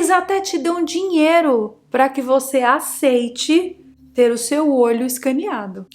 Eles até te dão dinheiro para que você aceite ter o seu olho escaneado.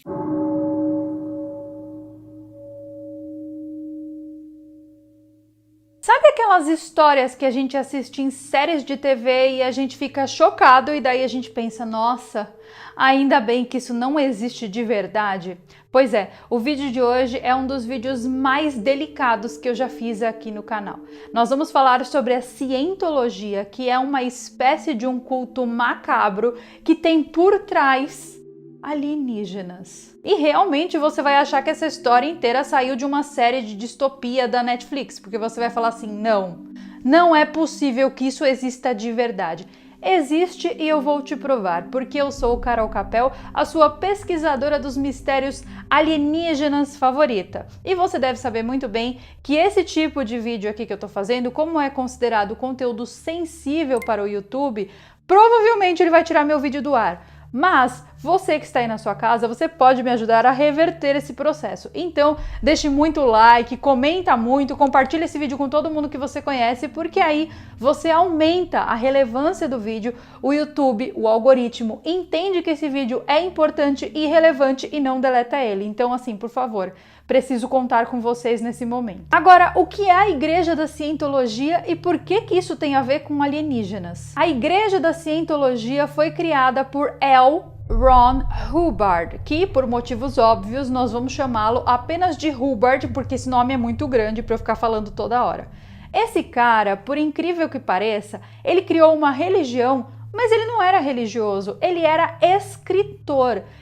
Sabe aquelas histórias que a gente assiste em séries de TV e a gente fica chocado e daí a gente pensa, nossa, ainda bem que isso não existe de verdade? Pois é, o vídeo de hoje é um dos vídeos mais delicados que eu já fiz aqui no canal. Nós vamos falar sobre a cientologia, que é uma espécie de um culto macabro que tem por trás alienígenas. E realmente você vai achar que essa história inteira saiu de uma série de distopia da Netflix, porque você vai falar assim, não é possível que isso exista de verdade. Existe e eu vou te provar, porque eu sou Carol Capel, a sua pesquisadora dos mistérios alienígenas favorita. E você deve saber muito bem que esse tipo de vídeo aqui que eu tô fazendo, como é considerado conteúdo sensível para o YouTube, provavelmente ele vai tirar meu vídeo do ar. Mas você que está aí na sua casa, você pode me ajudar a reverter esse processo. Então, deixe muito like, comenta muito, compartilha esse vídeo com todo mundo que você conhece, porque aí você aumenta a relevância do vídeo, o YouTube, o algoritmo, entende que esse vídeo é importante e relevante e não deleta ele. Então, assim, por favor, preciso contar com vocês nesse momento. Agora, o que é a Igreja da Cientologia e por que isso tem a ver com alienígenas? A Igreja da Cientologia foi criada por L. Ron Hubbard, que por motivos óbvios nós vamos chamá-lo apenas de Hubbard, porque esse nome é muito grande para eu ficar falando toda hora. Esse cara, por incrível que pareça, ele criou uma religião, mas ele não era religioso, ele era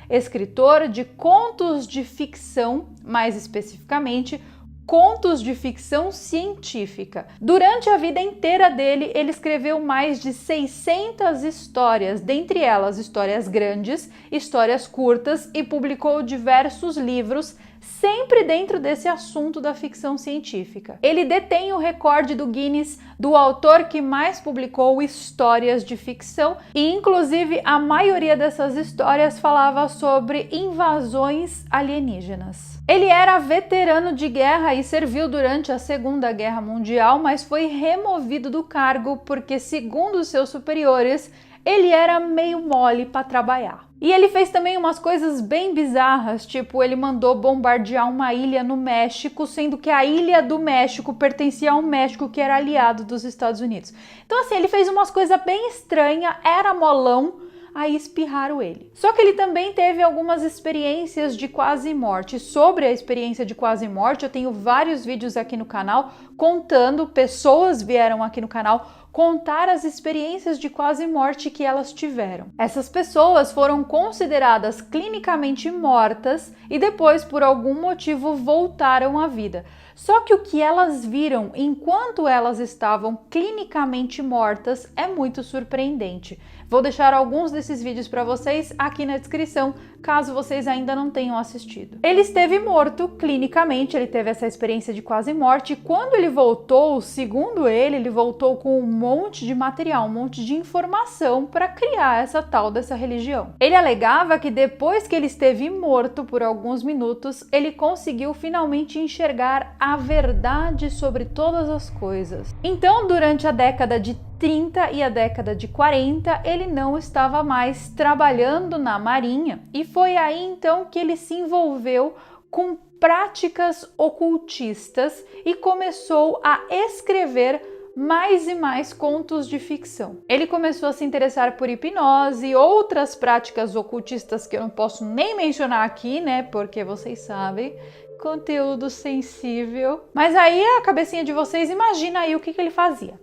escritor de contos de ficção, mais especificamente, contos de ficção científica. Durante a vida inteira dele, ele escreveu mais de 600 histórias, dentre elas histórias grandes, histórias curtas e publicou diversos livros, sempre dentro desse assunto da ficção científica. Ele detém o recorde do Guinness do autor que mais publicou histórias de ficção e, inclusive, a maioria dessas histórias falava sobre invasões alienígenas. Ele era veterano de guerra e serviu durante a Segunda Guerra Mundial, mas foi removido do cargo porque, segundo seus superiores, ele era meio mole para trabalhar. E ele fez também umas coisas bem bizarras, tipo, ele mandou bombardear uma ilha no México, sendo que a ilha do México pertencia a um México que era aliado dos Estados Unidos. Então, assim, ele fez umas coisas bem estranhas, era molão, aí espirraram ele. Só que ele também teve algumas experiências de quase morte. Sobre a experiência de quase morte, eu tenho vários vídeos aqui no canal contando, pessoas vieram aqui no canal contar as experiências de quase morte que elas tiveram. Essas pessoas foram consideradas clinicamente mortas e depois, por algum motivo, voltaram à vida. Só que o que elas viram enquanto elas estavam clinicamente mortas é muito surpreendente. Vou deixar alguns desses vídeos para vocês aqui na descrição, caso vocês ainda não tenham assistido. Ele esteve morto clinicamente, ele teve essa experiência de quase morte e quando ele voltou, segundo ele voltou com um monte de material, um monte de informação para criar essa tal dessa religião. Ele alegava que depois que ele esteve morto por alguns minutos, ele conseguiu finalmente enxergar a verdade sobre todas as coisas. Então, durante a década de 30 e a década de 40, ele não estava mais trabalhando na Marinha e foi aí então que ele se envolveu com práticas ocultistas e começou a escrever mais e mais contos de ficção. Ele começou a se interessar por hipnose e outras práticas ocultistas que eu não posso nem mencionar aqui, né, porque vocês sabem, conteúdo sensível. Mas aí a cabecinha de vocês, imagina aí o que ele fazia.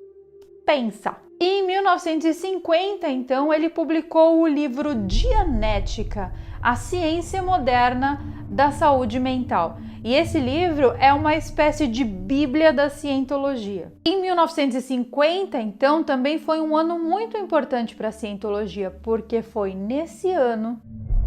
Pensa. Em 1950, então, ele publicou o livro Dianética, a ciência moderna da saúde mental. E esse livro é uma espécie de bíblia da cientologia. Em 1950, então, também foi um ano muito importante para a cientologia, porque foi nesse ano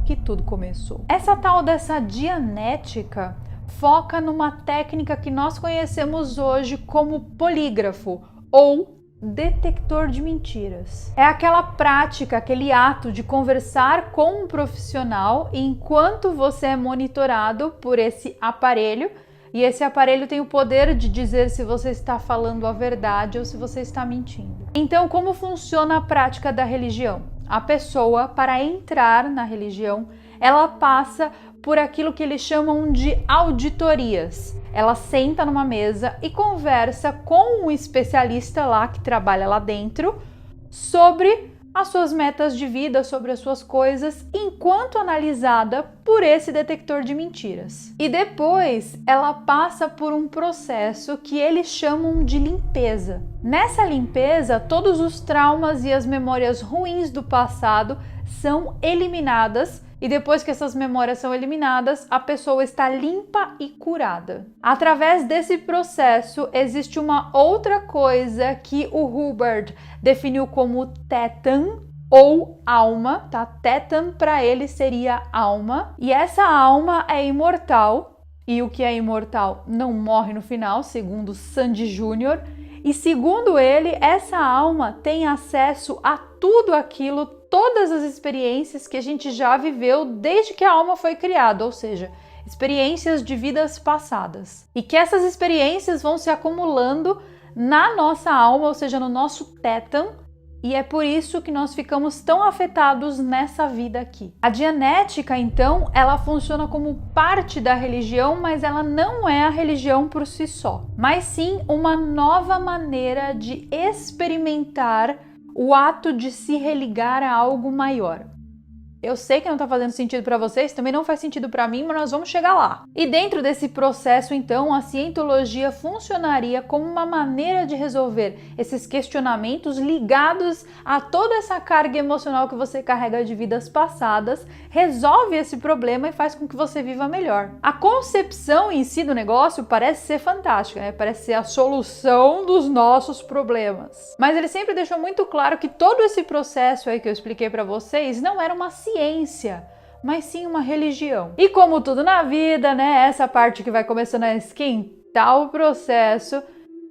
que tudo começou. Essa tal dessa Dianética foca numa técnica que nós conhecemos hoje como polígrafo ou detector de mentiras. É aquela prática, aquele ato de conversar com um profissional enquanto você é monitorado por esse aparelho E esse aparelho tem o poder de dizer se você está falando a verdade ou se você está mentindo. Então, como funciona a prática da religião? A pessoa, para entrar na religião, ela passa por aquilo que eles chamam de auditorias. Ela senta numa mesa e conversa com um especialista lá que trabalha lá dentro sobre as suas metas de vida, sobre as suas coisas, enquanto analisada por esse detector de mentiras. E depois ela passa por um processo que eles chamam de limpeza. Nessa limpeza, todos os traumas e as memórias ruins do passado são eliminadas. E depois que essas memórias são eliminadas, a pessoa está limpa e curada. Através desse processo, existe uma outra coisa que o Hubbard definiu como Thetan ou alma, tá? Thetan para ele seria alma. E essa alma é imortal. E o que é imortal não morre no final, segundo Sandy Jr. E segundo ele, essa alma tem acesso a tudo aquilo, todas as experiências que a gente já viveu desde que a alma foi criada, ou seja, experiências de vidas passadas. E que essas experiências vão se acumulando na nossa alma, ou seja, no nosso tétan, e é por isso que nós ficamos tão afetados nessa vida aqui. A dianética, então, ela funciona como parte da religião, mas ela não é a religião por si só, mas sim uma nova maneira de experimentar o ato de se religar a algo maior. Eu sei que não está fazendo sentido para vocês, também não faz sentido para mim, mas nós vamos chegar lá. E dentro desse processo, então, a cientologia funcionaria como uma maneira de resolver esses questionamentos ligados a toda essa carga emocional que você carrega de vidas passadas, resolve esse problema e faz com que você viva melhor. A concepção em si do negócio parece ser fantástica, né? Parece ser a solução dos nossos problemas. Mas ele sempre deixou muito claro que todo esse processo aí que eu expliquei para vocês não era uma ciência, mas sim uma religião. E como tudo na vida, né, essa parte que vai começando a esquentar o processo,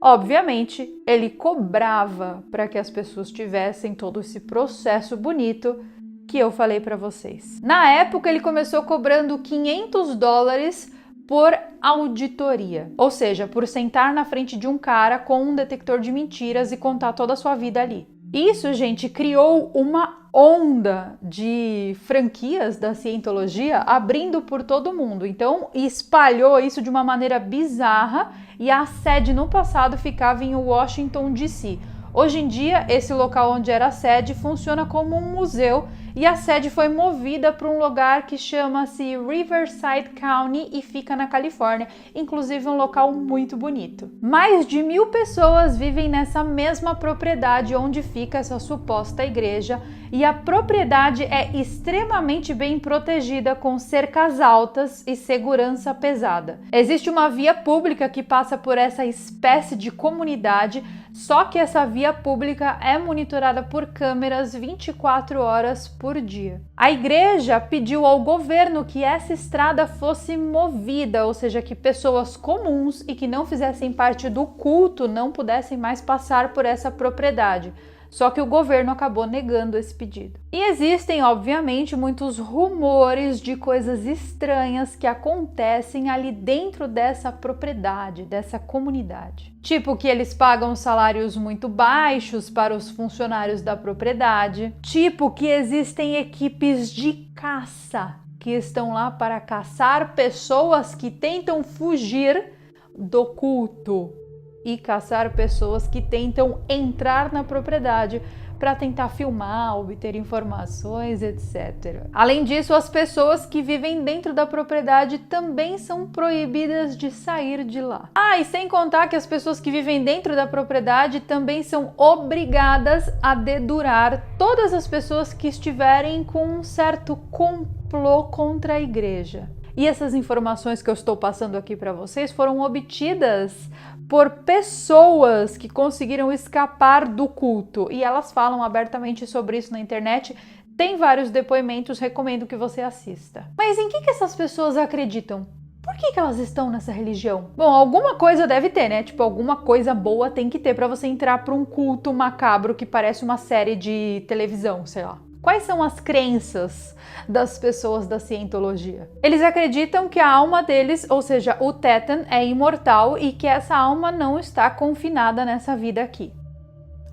obviamente, ele cobrava para que as pessoas tivessem todo esse processo bonito que eu falei para vocês. Na época, ele começou cobrando $500 por auditoria, ou seja, por sentar na frente de um cara com um detector de mentiras e contar toda a sua vida ali. Isso, gente, criou uma onda de franquias da cientologia abrindo por todo mundo. Então, espalhou isso de uma maneira bizarra e a sede no passado ficava em Washington, D.C. Hoje em dia, esse local onde era a sede funciona como um museu e a sede foi movida para um lugar que chama-se Riverside County e fica na Califórnia, inclusive um local muito bonito. Mais de 1.000 pessoas vivem nessa mesma propriedade onde fica essa suposta igreja e a propriedade é extremamente bem protegida com cercas altas e segurança pesada. Existe uma via pública que passa por essa espécie de comunidade, só que essa via pública é monitorada por câmeras 24 horas por dia. A igreja pediu ao governo que essa estrada fosse movida, ou seja, que pessoas comuns e que não fizessem parte do culto não pudessem mais passar por essa propriedade. Só que o governo acabou negando esse pedido. E existem, obviamente, muitos rumores de coisas estranhas que acontecem ali dentro dessa propriedade, dessa comunidade. Tipo que eles pagam salários muito baixos para os funcionários da propriedade. Tipo que existem equipes de caça que estão lá para caçar pessoas que tentam fugir do culto e caçar pessoas que tentam entrar na propriedade para tentar filmar, obter informações, etc. Além disso, as pessoas que vivem dentro da propriedade também são proibidas de sair de lá. E sem contar que as pessoas que vivem dentro da propriedade também são obrigadas a dedurar todas as pessoas que estiverem com um certo complô contra a igreja. E essas informações que eu estou passando aqui para vocês foram obtidas por pessoas que conseguiram escapar do culto. E elas falam abertamente sobre isso na internet. Tem vários depoimentos, recomendo que você assista. Mas em que essas pessoas acreditam? Por que elas estão nessa religião? Bom, alguma coisa deve ter, né? Tipo, alguma coisa boa tem que ter para você entrar para um culto macabro que parece uma série de televisão, sei lá. Quais são as crenças das pessoas da cientologia? Eles acreditam que a alma deles, ou seja, o Thetan, é imortal e que essa alma não está confinada nessa vida aqui.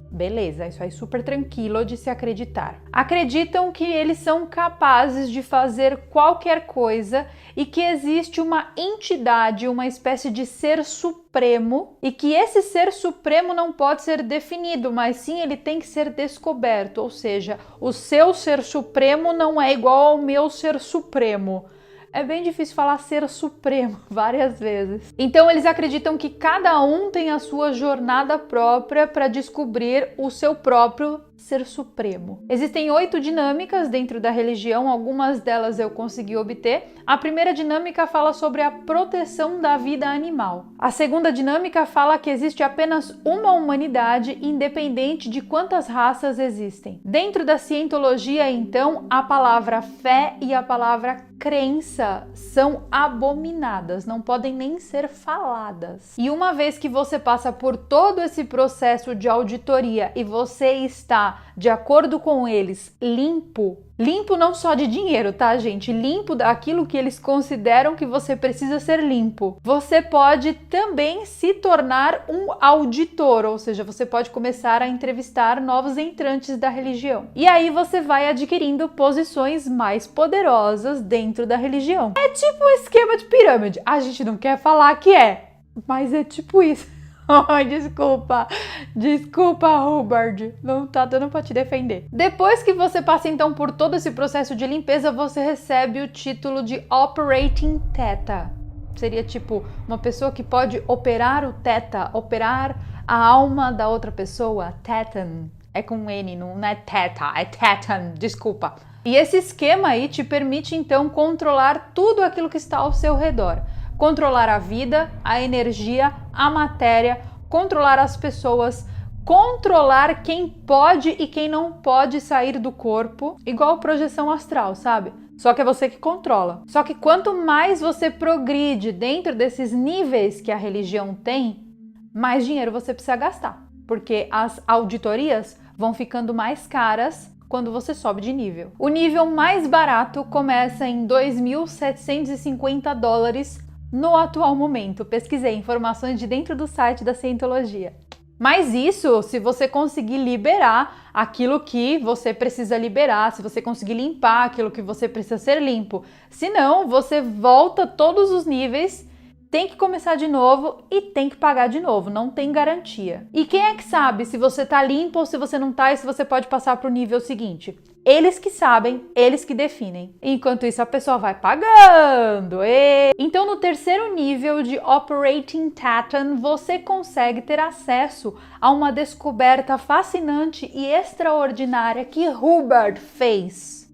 Beleza, isso aí super tranquilo de se acreditar. Acreditam que eles são capazes de fazer qualquer coisa e que existe uma entidade, uma espécie de ser supremo, e que esse ser supremo não pode ser definido, mas sim ele tem que ser descoberto, ou seja, o seu ser supremo não é igual ao meu ser supremo. É bem difícil falar ser supremo várias vezes. Então eles acreditam que cada um tem a sua jornada própria para descobrir o seu próprio ser supremo. Existem 8 dinâmicas dentro da religião, algumas delas eu consegui obter. A primeira dinâmica fala sobre a proteção da vida animal. A segunda dinâmica fala que existe apenas uma humanidade, independente de quantas raças existem. Dentro da cientologia, então, a palavra fé e a palavra crença são abominadas, não podem nem ser faladas. E uma vez que você passa por todo esse processo de auditoria e você está, de acordo com eles, limpo não só de dinheiro, tá, gente? Limpo daquilo que eles consideram que você precisa ser limpo. Você pode também se tornar um auditor, ou seja, você pode começar a entrevistar novos entrantes da religião. E aí você vai adquirindo posições mais poderosas dentro da religião. É tipo um esquema de pirâmide. A gente não quer falar que é, mas é tipo isso. Ai, desculpa, Hubbard, não tá dando pra te defender. Depois que você passa então por todo esse processo de limpeza, você recebe o título de Operating Theta. Seria tipo uma pessoa que pode operar o Theta, operar a alma da outra pessoa. Thetan, é com N, não é Theta, é Thetan, desculpa. E esse esquema aí te permite então controlar tudo aquilo que está ao seu redor. Controlar a vida, a energia, a matéria, controlar as pessoas, controlar quem pode e quem não pode sair do corpo, igual projeção astral, sabe? Só que é você que controla. Só que quanto mais você progride dentro desses níveis que a religião tem, mais dinheiro você precisa gastar, porque as auditorias vão ficando mais caras quando você sobe de nível. O nível mais barato começa em $2.750 no atual momento. Pesquisei informações de dentro do site da Cientologia. Mas isso, se você conseguir liberar aquilo que você precisa liberar, se você conseguir limpar aquilo que você precisa ser limpo. Senão, você volta todos os níveis, tem que começar de novo e tem que pagar de novo, não tem garantia. E quem é que sabe se você tá limpo ou se você não tá e se você pode passar pro nível seguinte? Eles que sabem, eles que definem. Enquanto isso, a pessoa vai pagando. Então, no terceiro nível de Operating Thetan, você consegue ter acesso a uma descoberta fascinante e extraordinária que Hubbard fez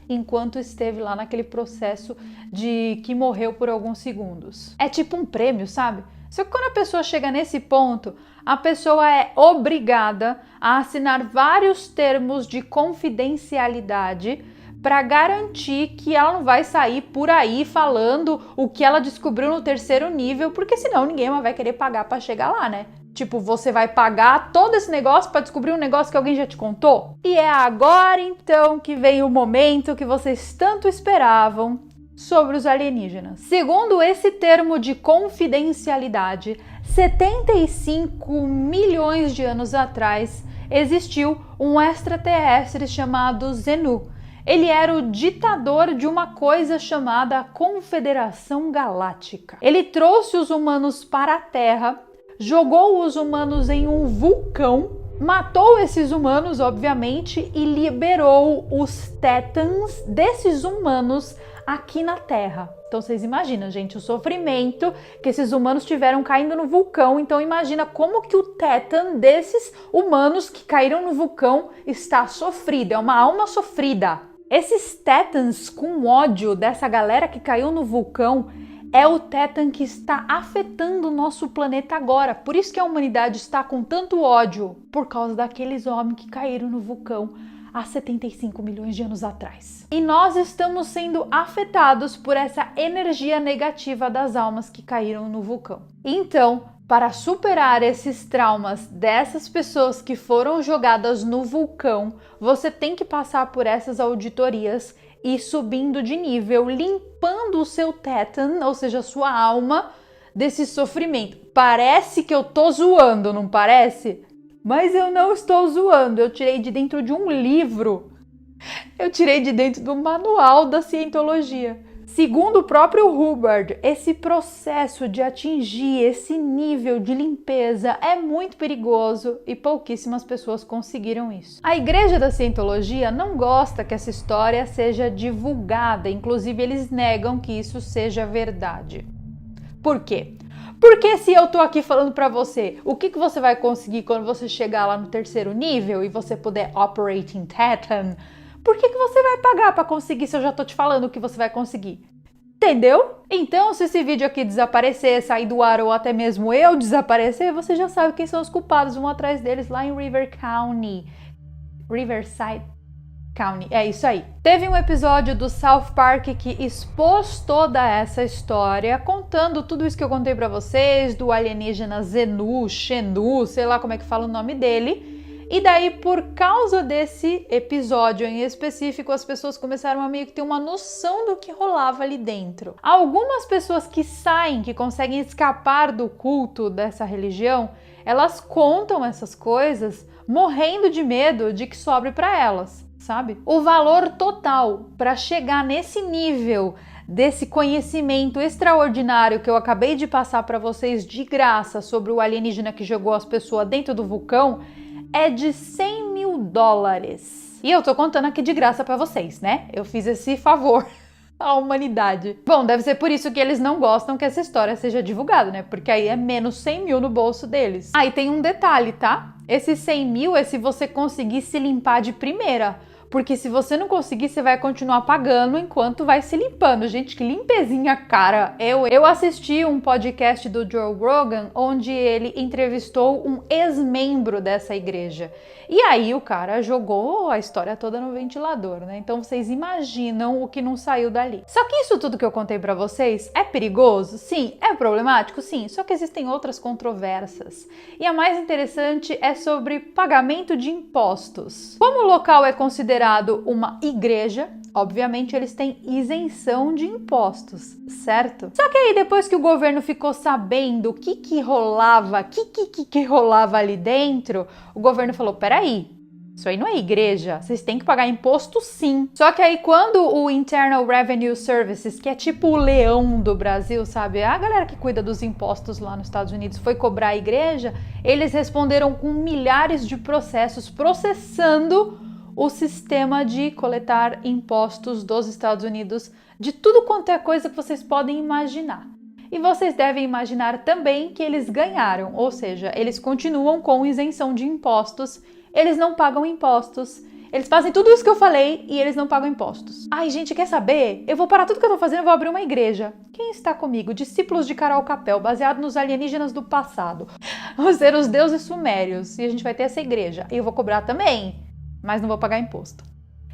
enquanto esteve lá naquele processo de que morreu por alguns segundos. É tipo um prêmio, sabe? Só que quando a pessoa chega nesse ponto, a pessoa é obrigada a assinar vários termos de confidencialidade para garantir que ela não vai sair por aí falando o que ela descobriu no terceiro nível, porque senão ninguém mais vai querer pagar para chegar lá, né? Tipo, você vai pagar todo esse negócio para descobrir um negócio que alguém já te contou? E é agora então que vem o momento que vocês tanto esperavam sobre os alienígenas. Segundo esse termo de confidencialidade, 75 milhões de anos atrás existiu um extraterrestre chamado Xenu. Ele era o ditador de uma coisa chamada Confederação Galáctica. Ele trouxe os humanos para a Terra, jogou os humanos em um vulcão, matou esses humanos, obviamente, e liberou os Thetans desses humanos aqui na Terra. Então vocês imaginam, gente, o sofrimento que esses humanos tiveram caindo no vulcão. Então imagina como que o Thetan desses humanos que caíram no vulcão está sofrido. É uma alma sofrida. Esses Thetans com ódio dessa galera que caiu no vulcão é o Thetan que está afetando o nosso planeta agora. Por isso que a humanidade está com tanto ódio, por causa daqueles homens que caíram no vulcão há 75 milhões de anos atrás. E nós estamos sendo afetados por essa energia negativa das almas que caíram no vulcão. Então, para superar esses traumas dessas pessoas que foram jogadas no vulcão, você tem que passar por essas auditorias e subindo de nível, limpando o seu tétan, ou seja, a sua alma, desse sofrimento. Parece que eu tô zoando, não parece? Mas eu não estou zoando, eu tirei de dentro de um livro. Eu tirei de dentro do manual da cientologia. Segundo o próprio Hubbard, esse processo de atingir esse nível de limpeza é muito perigoso e pouquíssimas pessoas conseguiram isso. A Igreja da Cientologia não gosta que essa história seja divulgada, inclusive eles negam que isso seja verdade. Por quê? Porque se eu tô aqui falando pra você o que você vai conseguir quando você chegar lá no 3º nível e você puder operate in Titan, por que você vai pagar pra conseguir se eu já tô te falando o que você vai conseguir? Entendeu? Então, se esse vídeo aqui desaparecer, sair do ar ou até mesmo eu desaparecer, você já sabe quem são os culpados, vão atrás deles lá em Riverside County, é isso aí. Teve um episódio do South Park que expôs toda essa história, contando tudo isso que eu contei pra vocês, do alienígena Xenu, sei lá como é que fala o nome dele. E daí, por causa desse episódio em específico, as pessoas começaram a meio que ter uma noção do que rolava ali dentro. Algumas pessoas que saem, que conseguem escapar do culto dessa religião, elas contam essas coisas morrendo de medo de que sobre para elas, sabe? O valor total para chegar nesse nível desse conhecimento extraordinário que eu acabei de passar para vocês de graça sobre o alienígena que jogou as pessoas dentro do vulcão é de $100 mil. E eu tô contando aqui de graça pra vocês, né? Eu fiz esse favor à humanidade. Bom, deve ser por isso que eles não gostam que essa história seja divulgada, né? Porque aí é menos 100 mil no bolso deles. Aí tem um detalhe, tá? Esse 100 mil é se você conseguir se limpar de primeira. Porque se você não conseguir, você vai continuar pagando enquanto vai se limpando. Gente, que limpezinha, cara. Eu assisti um podcast do Joe Rogan, onde ele entrevistou um ex-membro dessa igreja. E aí o cara jogou a história toda no ventilador, né? Então vocês imaginam o que não saiu dali. Só que isso tudo que eu contei pra vocês é perigoso? Sim. É problemático? Sim. Só que existem outras controvérsias. E a mais interessante é sobre pagamento de impostos. Como o local é considerado uma igreja, obviamente eles têm isenção de impostos, certo? Só que aí depois que o governo ficou sabendo o que rolava ali dentro, o governo falou, peraí, isso aí não é igreja, vocês têm que pagar imposto sim. Só que aí quando o Internal Revenue Services, que é tipo o leão do Brasil, sabe? A galera que cuida dos impostos lá nos Estados Unidos foi cobrar a igreja, eles responderam com milhares de processos processando o sistema de coletar impostos dos Estados Unidos de tudo quanto é coisa que vocês podem imaginar. E vocês devem imaginar também que eles ganharam, ou seja, eles continuam com isenção de impostos, eles não pagam impostos, eles fazem tudo isso que eu falei e eles não pagam impostos. Ai, gente, quer saber? Eu vou parar tudo que eu tô fazendo e vou abrir uma igreja. Quem está comigo? Discípulos de Carol Capel, baseado nos alienígenas do passado. Vão ser os deuses sumérios e a gente vai ter essa igreja. E eu vou cobrar também, mas não vou pagar imposto.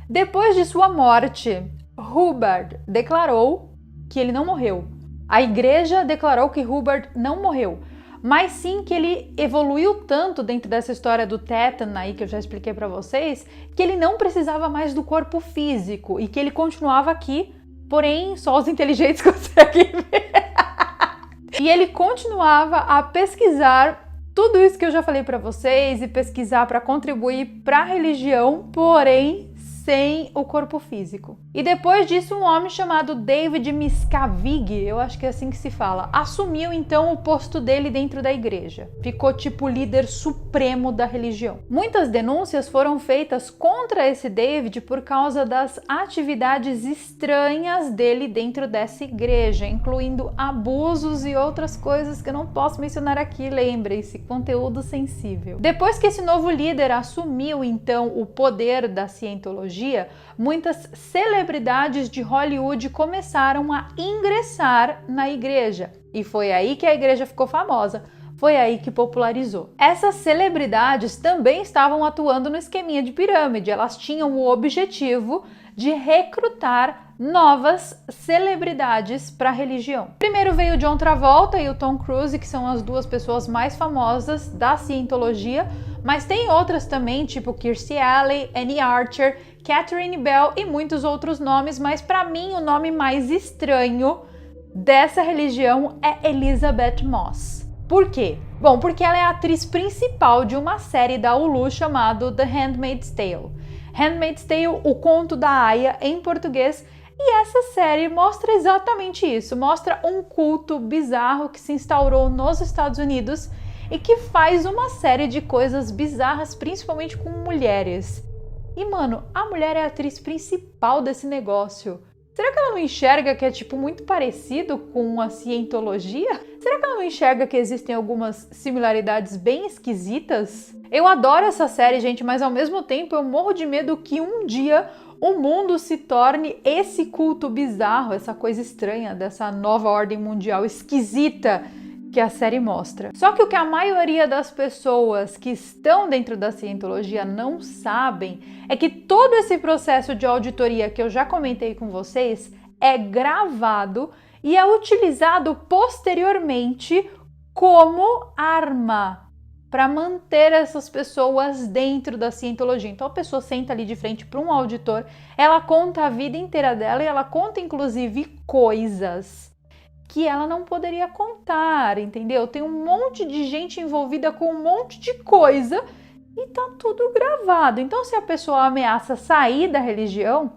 Depois de sua morte, Hubbard declarou que ele não morreu. A igreja declarou que Hubbard não morreu, mas sim que ele evoluiu tanto dentro dessa história do Titan aí, que eu já expliquei pra vocês, que ele não precisava mais do corpo físico e que ele continuava aqui, porém só os inteligentes conseguem ver. E ele continuava a pesquisar tudo isso que eu já falei pra vocês e pesquisar para contribuir para a religião, porém sem o corpo físico. E depois disso, um homem chamado David Miscavige, eu acho que é assim que se fala, assumiu então o posto dele dentro da igreja. Ficou tipo líder supremo da religião. Muitas denúncias foram feitas contra esse David por causa das atividades estranhas dele dentro dessa igreja, incluindo abusos e outras coisas que eu não posso mencionar aqui, lembrem-se, conteúdo sensível. Depois que esse novo líder assumiu então o poder da cientologia, muitas celebridades de Hollywood começaram a ingressar na igreja. E foi aí que a igreja ficou famosa. Foi aí que popularizou. Essas celebridades também estavam atuando no esqueminha de pirâmide. Elas tinham o objetivo de recrutar novas celebridades para a religião. Primeiro veio John Travolta e o Tom Cruise, que são as duas pessoas mais famosas da cientologia, mas tem outras também, tipo Kirstie Alley, Annie Archer, Catherine Bell e muitos outros nomes, mas para mim o nome mais estranho dessa religião é Elizabeth Moss. Por quê? Bom, porque ela é a atriz principal de uma série da Hulu chamado The Handmaid's Tale. Handmaid's Tale, o conto da Aya em português, e essa série mostra exatamente isso, mostra um culto bizarro que se instaurou nos Estados Unidos e que faz uma série de coisas bizarras, principalmente com mulheres. E mano, a mulher é a atriz principal desse negócio. Será que ela não enxerga que é tipo muito parecido com a cientologia? Será que ela não enxerga que existem algumas similaridades bem esquisitas? Eu adoro essa série, gente, mas ao mesmo tempo eu morro de medo que um dia o mundo se torne esse culto bizarro, essa coisa estranha dessa nova ordem mundial esquisita que a série mostra. Só que o que a maioria das pessoas que estão dentro da cientologia não sabem é que todo esse processo de auditoria que eu já comentei com vocês é gravado e é utilizado posteriormente como arma para manter essas pessoas dentro da cientologia. Então a pessoa senta ali de frente para um auditor, ela conta a vida inteira dela e ela conta inclusive coisas que ela não poderia contar, entendeu? Tem um monte de gente envolvida com um monte de coisa e tá tudo gravado. Então se a pessoa ameaça sair da religião,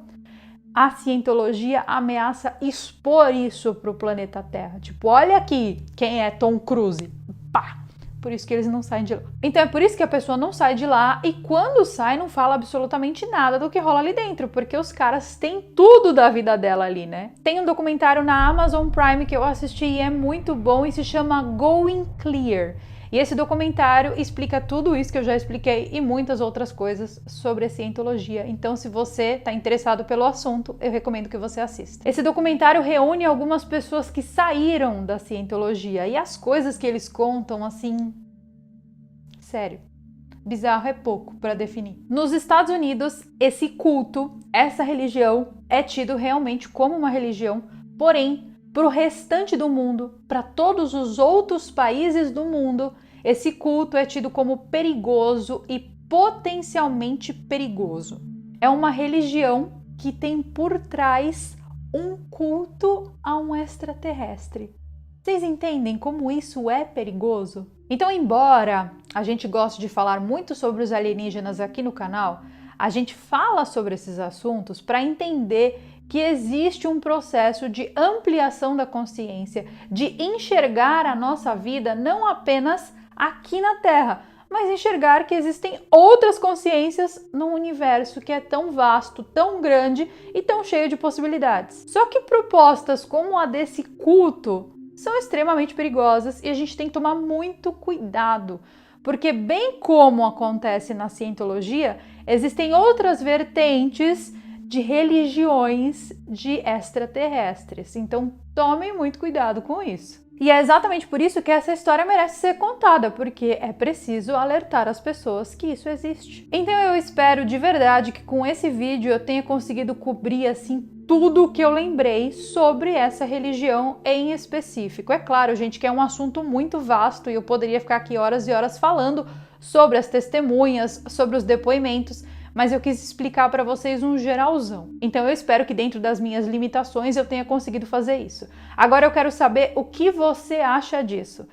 a cientologia ameaça expor isso pro planeta Terra. Tipo, olha aqui quem é Tom Cruise. Pá! Por isso que eles não saem de lá. Então é por isso que a pessoa não sai de lá e quando sai não fala absolutamente nada do que rola ali dentro, porque os caras têm tudo da vida dela ali, né? Tem um documentário na Amazon Prime que eu assisti e é muito bom e se chama Going Clear. E esse documentário explica tudo isso que eu já expliquei e muitas outras coisas sobre a cientologia. Então, se você está interessado pelo assunto, eu recomendo que você assista. Esse documentário reúne algumas pessoas que saíram da cientologia e as coisas que eles contam, assim, sério, bizarro é pouco para definir. Nos Estados Unidos, esse culto, essa religião, é tido realmente como uma religião, porém, para o restante do mundo, para todos os outros países do mundo, esse culto é tido como perigoso e potencialmente perigoso. É uma religião que tem por trás um culto a um extraterrestre. Vocês entendem como isso é perigoso? Então, embora a gente goste de falar muito sobre os alienígenas aqui no canal, a gente fala sobre esses assuntos para entender que existe um processo de ampliação da consciência, de enxergar a nossa vida não apenas aqui na Terra, mas enxergar que existem outras consciências no universo que é tão vasto, tão grande e tão cheio de possibilidades. Só que propostas como a desse culto são extremamente perigosas e a gente tem que tomar muito cuidado, porque bem como acontece na cientologia, existem outras vertentes de religiões de extraterrestres. Então, tomem muito cuidado com isso. E é exatamente por isso que essa história merece ser contada, porque é preciso alertar as pessoas que isso existe. Então eu espero de verdade que com esse vídeo eu tenha conseguido cobrir assim tudo o que eu lembrei sobre essa religião em específico. É claro, gente, que é um assunto muito vasto e eu poderia ficar aqui horas e horas falando sobre as testemunhas, sobre os depoimentos, mas eu quis explicar para vocês um geralzão. Então eu espero que dentro das minhas limitações eu tenha conseguido fazer isso. Agora eu quero saber o que você acha disso.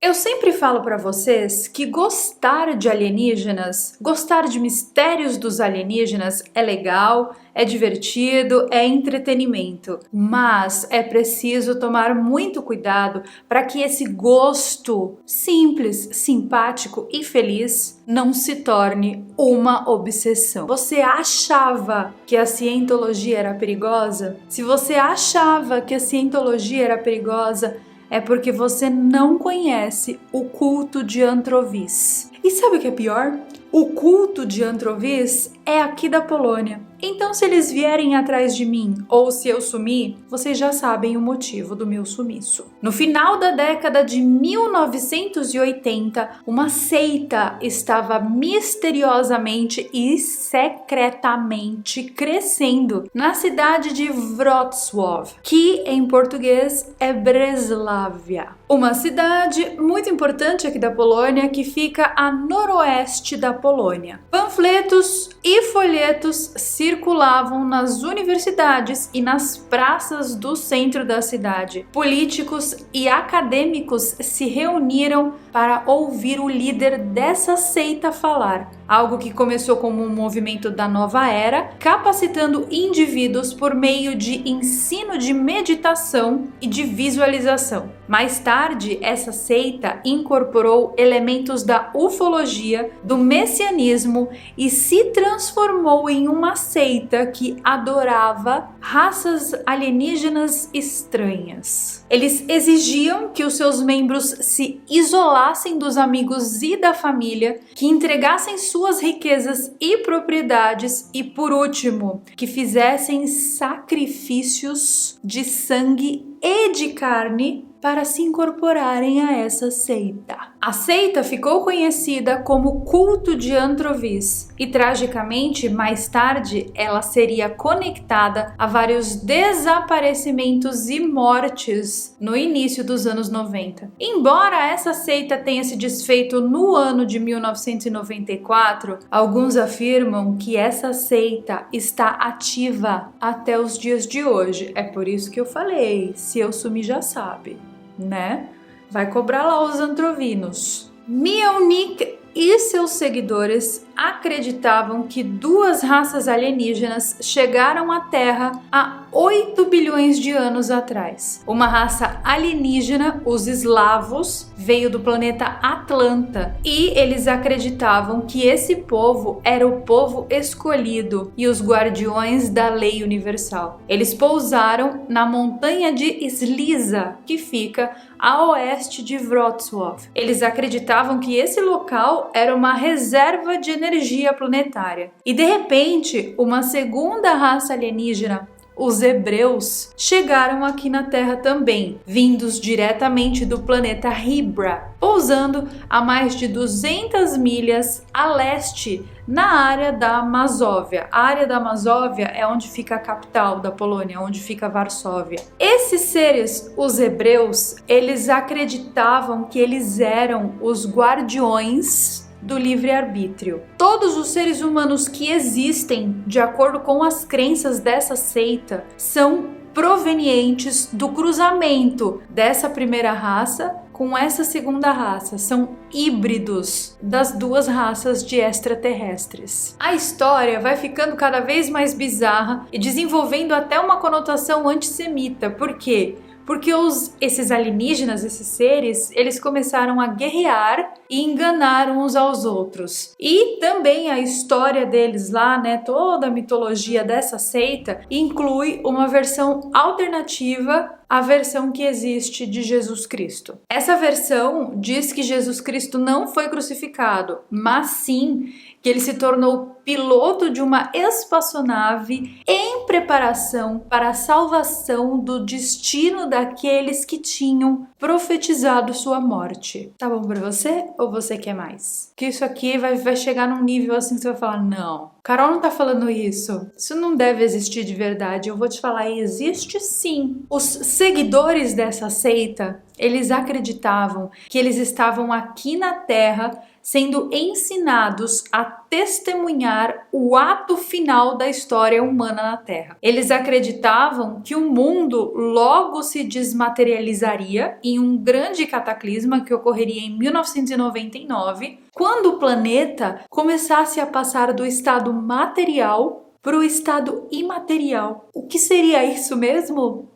Eu sempre falo para vocês que gostar de alienígenas, gostar de mistérios dos alienígenas é legal, é divertido, é entretenimento. Mas é preciso tomar muito cuidado para que esse gosto simples, simpático e feliz não se torne uma obsessão. Você achava que a cientologia era perigosa? Se você achava que a cientologia era perigosa, é porque você não conhece o culto de Antrovis. E sabe o que é pior? O culto de Antrovis é aqui da Polônia. Então, se eles vierem atrás de mim ou se eu sumir, vocês já sabem o motivo do meu sumiço. No final da década de 1980, uma seita estava misteriosamente e secretamente crescendo na cidade de Wrocław, que em português é Breslávia. Uma cidade muito importante aqui da Polônia que fica a noroeste da Polônia. Panfletos e folhetos circulavam nas universidades e nas praças do centro da cidade. Políticos e acadêmicos se reuniram para ouvir o líder dessa seita falar. Algo que começou como um movimento da nova era, capacitando indivíduos por meio de ensino de meditação e de visualização. Mais tarde, essa seita incorporou elementos da ufologia, do messianismo e se transformou em uma seita que adorava raças alienígenas estranhas. Eles exigiam que os seus membros se isolassem dos amigos e da família, que entregassem suas riquezas e propriedades e, por último, que fizessem sacrifícios de sangue e de carne para se incorporarem a essa seita. A seita ficou conhecida como culto de Antrovis e, tragicamente, mais tarde, ela seria conectada a vários desaparecimentos e mortes no início dos anos 90. Embora essa seita tenha se desfeito no ano de 1994, alguns afirmam que essa seita está ativa até os dias de hoje. É por isso que eu falei, se eu sumir já sabe, né? Vai cobrar lá os antrovinos. Mielnik e seus seguidores acreditavam que duas raças alienígenas chegaram à Terra há 8 bilhões de anos atrás. Uma raça alienígena, os eslavos, veio do planeta Atlanta e eles acreditavam que esse povo era o povo escolhido e os guardiões da lei universal. Eles pousaram na montanha de Sliza, que fica a oeste de Wrocław. Eles acreditavam que esse local era uma reserva de energia planetária. E de repente, uma segunda raça alienígena, os hebreus, chegaram aqui na Terra também, vindos diretamente do planeta Hybra, pousando a mais de 200 milhas a leste na área da Mazóvia. A área da Mazóvia é onde fica a capital da Polônia, onde fica Varsóvia. Esses seres, os hebreus, eles acreditavam que eles eram os guardiões do livre-arbítrio. Todos os seres humanos que existem, de acordo com as crenças dessa seita, são provenientes do cruzamento dessa primeira raça com essa segunda raça. São híbridos das duas raças de extraterrestres. A história vai ficando cada vez mais bizarra e desenvolvendo até uma conotação antissemita. Por quê? Porque esses alienígenas, esses seres, eles começaram a guerrear e enganar uns aos outros. E também a história deles lá, né, toda a mitologia dessa seita, inclui uma versão alternativa à versão que existe de Jesus Cristo. Essa versão diz que Jesus Cristo não foi crucificado, mas sim que ele se tornou piloto de uma espaçonave em preparação para a salvação do destino daqueles que tinham profetizado sua morte. Tá bom pra você ou você quer mais? Que isso aqui vai chegar num nível assim que você vai falar, não, Carol não tá falando isso. Isso não deve existir de verdade. Eu vou te falar, existe sim. Os seguidores dessa seita, eles acreditavam que eles estavam aqui na Terra sendo ensinados a testemunhar o ato final da história humana na Terra. Eles acreditavam que o mundo logo se desmaterializaria em um grande cataclisma que ocorreria em 1999, quando o planeta começasse a passar do estado material para o estado imaterial. O que seria isso mesmo?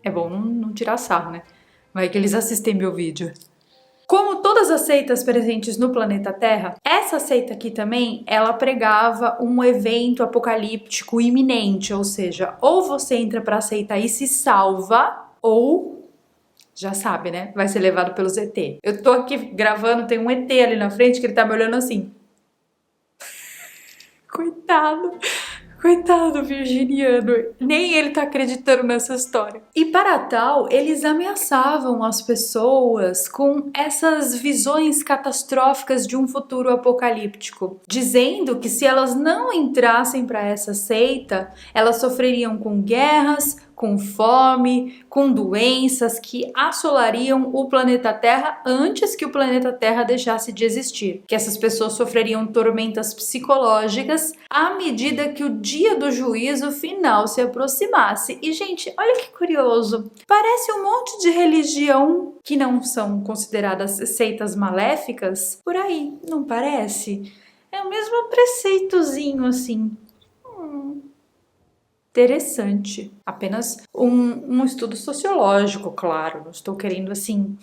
É bom não tirar sarro, né? Vai que eles assistem meu vídeo. Como todas as seitas presentes no planeta Terra, essa seita aqui também, ela pregava um evento apocalíptico iminente, ou seja, ou você entra para a seita e se salva, ou Já sabe, né? Vai ser levado pelos ET. Eu tô aqui gravando, tem um ET ali na frente que ele tá me olhando assim. Coitado. Coitado do virginiano, nem ele tá acreditando nessa história. E para tal, eles ameaçavam as pessoas com essas visões catastróficas de um futuro apocalíptico, dizendo que se elas não entrassem para essa seita, elas sofreriam com guerras, com fome, com doenças que assolariam o planeta Terra antes que o planeta Terra deixasse de existir. Que essas pessoas sofreriam tormentas psicológicas à medida que o dia do juízo final se aproximasse. E, gente, olha que curioso. Parece um monte de religião que não são consideradas seitas maléficas por aí, não parece? É o mesmo preceitozinho, assim. Interessante. Apenas um estudo sociológico, claro. Não estou querendo, assim,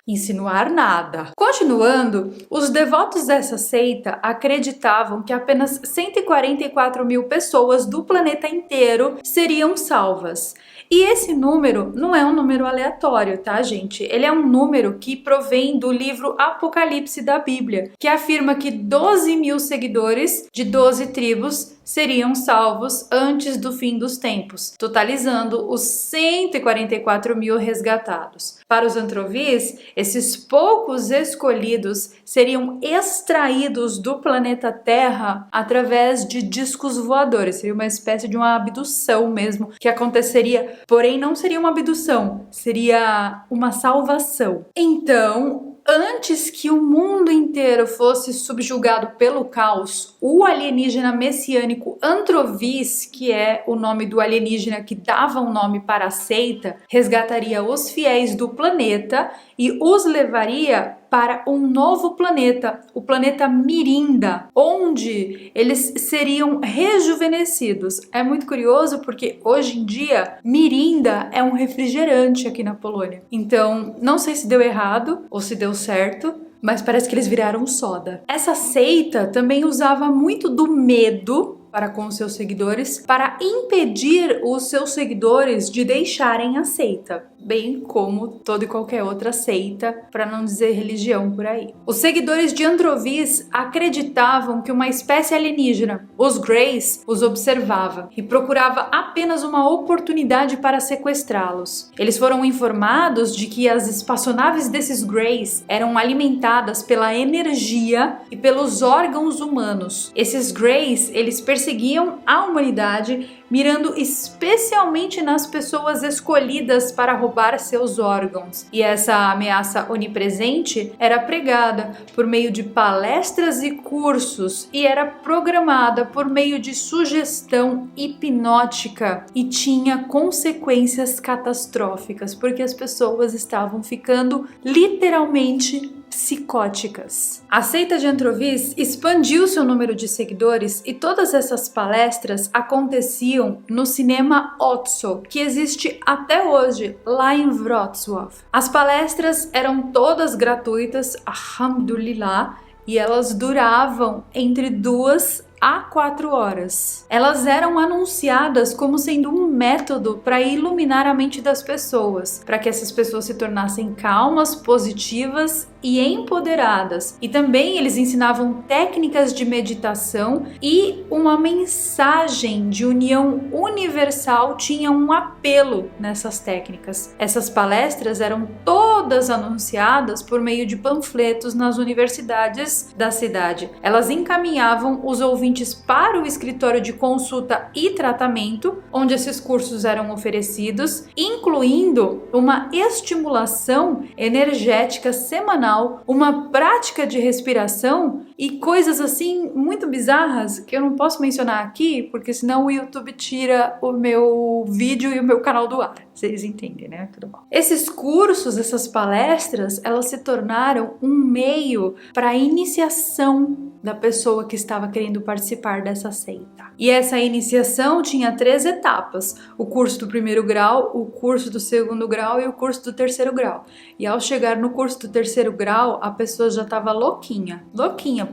insinuar nada. Continuando, os devotos dessa seita acreditavam que apenas 144 mil pessoas do planeta inteiro seriam salvas. E esse número não é um número aleatório, tá, gente? Ele é um número que provém do livro Apocalipse da Bíblia, que afirma que 12 mil seguidores de 12 tribos seriam salvos antes do fim dos tempos, totalizando os 144 mil resgatados. Para os antrovis, esses poucos escolhidos seriam extraídos do planeta Terra através de discos voadores. Seria uma espécie de uma abdução mesmo que aconteceria, porém não seria uma abdução, seria uma salvação. Então, antes que o mundo inteiro fosse subjugado pelo caos, o alienígena messiânico Antrovis, que é o nome do alienígena que dava um nome para a seita, resgataria os fiéis do planeta e os levaria para um novo planeta, o planeta Mirinda, onde eles seriam rejuvenescidos. É muito curioso porque hoje em dia Mirinda é um refrigerante aqui na Polônia. Então, não sei se deu errado ou se deu certo, mas parece que eles viraram soda. Essa seita também usava muito do medo para com os seus seguidores, para impedir os seus seguidores de deixarem a seita, bem como toda e qualquer outra seita, para não dizer religião por aí. Os seguidores de Antrovis acreditavam que uma espécie alienígena, os Greys, os observava e procurava apenas uma oportunidade para sequestrá-los. Eles foram informados de que as espaçonaves desses Greys eram alimentadas pela energia e pelos órgãos humanos. Esses Greys, eles perseguiam a humanidade, mirando especialmente nas pessoas escolhidas para roubar seus órgãos. E essa ameaça onipresente era pregada por meio de palestras e cursos e era programada por meio de sugestão hipnótica e tinha consequências catastróficas, porque as pessoas estavam ficando literalmente psicóticas. A seita de Antrovis expandiu seu número de seguidores e todas essas palestras aconteciam no cinema Otso, que existe até hoje lá em Wrocław. As palestras eram todas gratuitas, alhamdulillah, e elas duravam entre 2 a 4 horas. Elas eram anunciadas como sendo um método para iluminar a mente das pessoas, para que essas pessoas se tornassem calmas, positivas e empoderadas. E também eles ensinavam técnicas de meditação e uma mensagem de união universal tinha um apelo nessas técnicas. Essas palestras eram todas anunciadas por meio de panfletos nas universidades da cidade. Elas encaminhavam os ouvintes para o escritório de consulta e tratamento, onde esses cursos eram oferecidos, incluindo uma estimulação energética semanal, uma prática de respiração e coisas assim muito bizarras que eu não posso mencionar aqui, porque senão o YouTube tira o meu vídeo e o meu canal do ar. Vocês entendem, né? Tudo bom. Esses cursos, essas palestras, elas se tornaram um meio para a iniciação da pessoa que estava querendo participar dessa seita. E essa iniciação tinha 3 etapas: o curso do 1º grau, o curso do 2º grau e o curso do 3º grau. E ao chegar no curso do 3º grau, a pessoa já estava louquinha,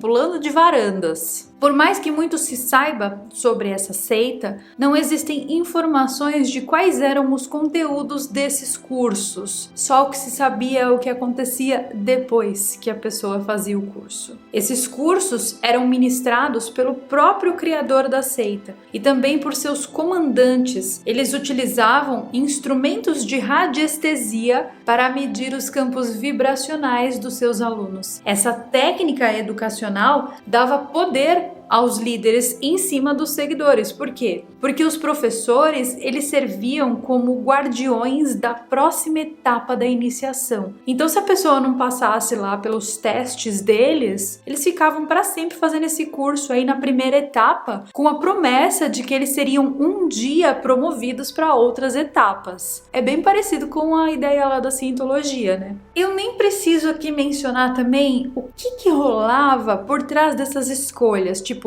pulando de varandas. Por mais que muito se saiba sobre essa seita, não existem informações de quais eram os conteúdos desses cursos. Só o que se sabia é o que acontecia depois que a pessoa fazia o curso. Esses cursos eram ministrados pelo próprio criador da seita e também por seus comandantes. Eles utilizavam instrumentos de radiestesia para medir os campos vibracionais dos seus alunos. Essa técnica educacional dava poder aos líderes em cima dos seguidores. Por quê? Porque os professores, eles serviam como guardiões da próxima etapa da iniciação. Então, se a pessoa não passasse lá pelos testes deles, eles ficavam para sempre fazendo esse curso aí na primeira etapa, com a promessa de que eles seriam um dia promovidos para outras etapas. É bem parecido com a ideia lá da cientologia, né? Eu nem preciso aqui mencionar também o que rolava por trás dessas escolhas, tipo,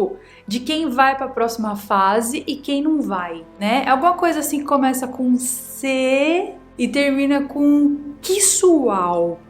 de quem vai para a próxima fase e quem não vai, né? É alguma coisa assim que começa com C e termina com Kisual.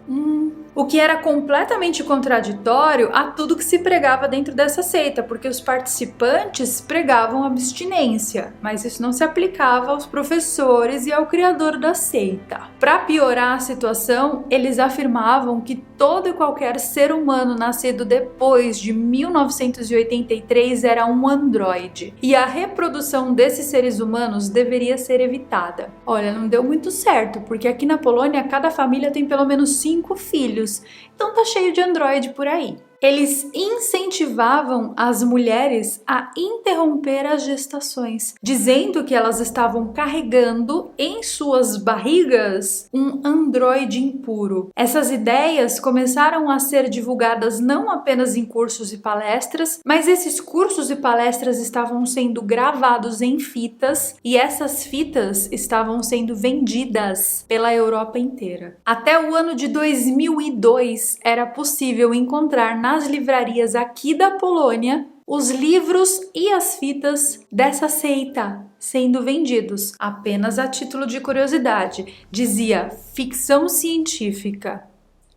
O que era completamente contraditório a tudo que se pregava dentro dessa seita, porque os participantes pregavam abstinência, mas isso não se aplicava aos professores e ao criador da seita. Para piorar a situação, eles afirmavam que todo e qualquer ser humano nascido depois de 1983 era um androide, e a reprodução desses seres humanos deveria ser evitada. Olha, não deu muito certo, porque aqui na Polônia cada família tem pelo menos 5 filhos, então tá cheio de androide por aí. Eles incentivavam as mulheres a interromper as gestações, dizendo que elas estavam carregando em suas barrigas um androide impuro. Essas ideias começaram a ser divulgadas não apenas em cursos e palestras, mas esses cursos e palestras estavam sendo gravados em fitas e essas fitas estavam sendo vendidas pela Europa inteira. Até o ano de 2002 era possível encontrar nas livrarias aqui da Polônia os livros e as fitas dessa seita sendo vendidos. Apenas a título de curiosidade, dizia ficção científica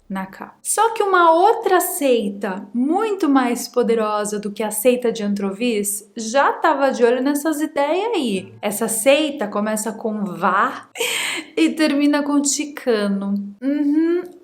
na capa. Só que uma outra seita muito mais poderosa do que a seita de Antrovis já estava de olho nessas ideias aí. Essa seita começa com Vá e termina com Ticano.